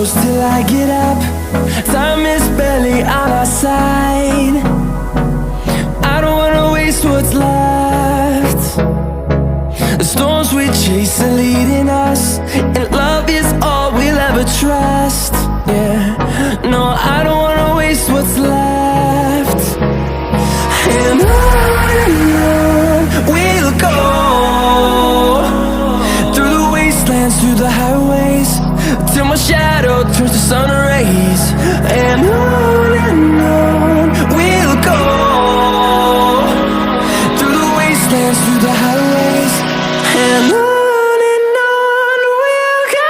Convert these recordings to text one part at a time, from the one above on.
close till I get up. Time is barely on our side. I don't wanna waste what's left. The storms we chase are leading us, and love is all we'll ever trust. Yeah, no, I don't wanna waste what's left. And on we'll go, through the wastelands, through the highways, till my shadow turns to sun rays. And on we'll go, through the wastelands, through the highways, and on we'll go.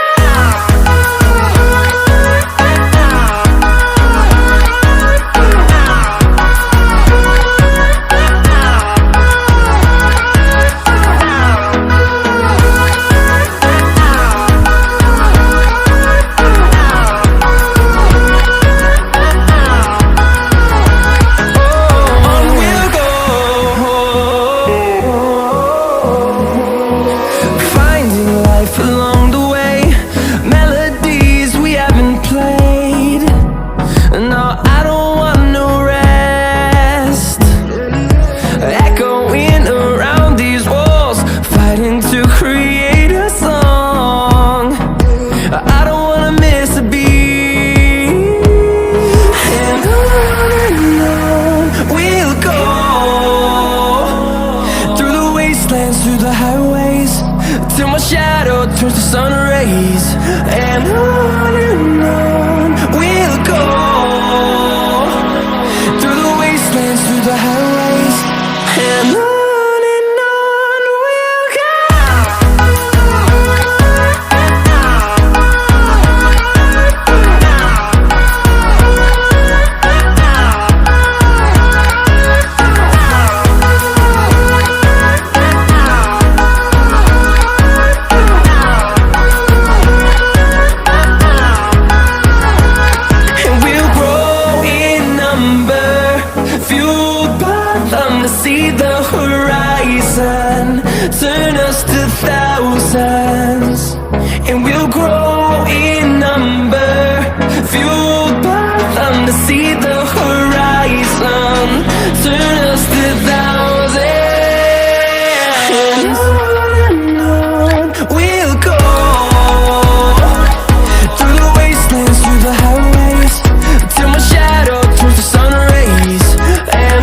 Through the highways, till my shadow turns to sun rays. And on we'll go, through the wastelands, through the highways, and on we'll go. See the horizon, turn us to thousands, and we'll grow in number, fueled by them. To see the horizon, turn us to thousands, and on we'll go, through the wastelands, through the highways, till my shadow turns to sun rays. And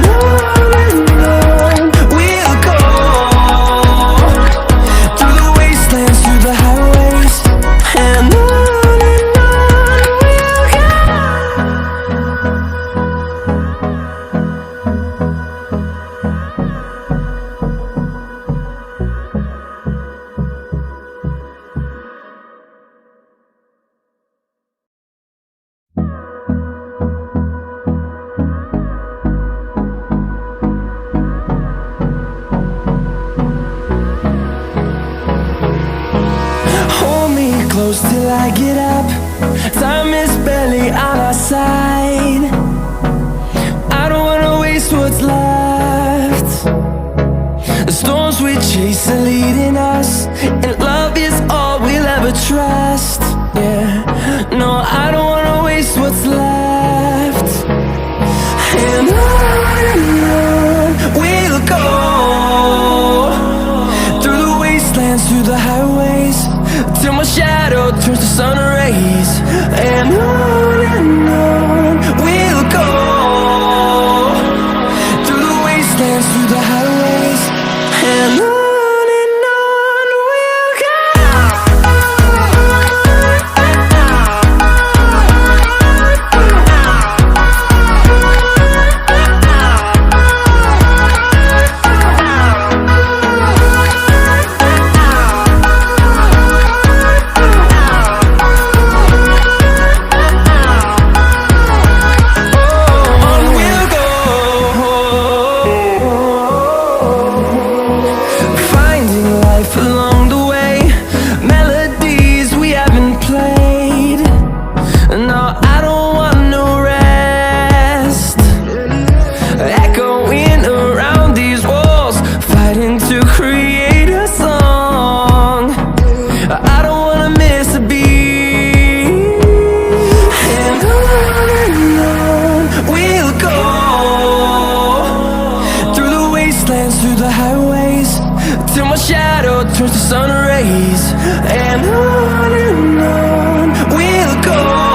close till I get up. Time is barely on our side. I don't wanna waste what's left. The storms we chase are leading us, and love is all we'll ever trust. Yeah, no, I don't wanna waste what's left. And on we'll go, through the wastelands, through the highways, till my shadow turns to sun rays. And on we'll go, through the wastelands, through the highways, and on we'll go. wastelands, through the highways, till my shadow turns to sun rays. And on we'll go.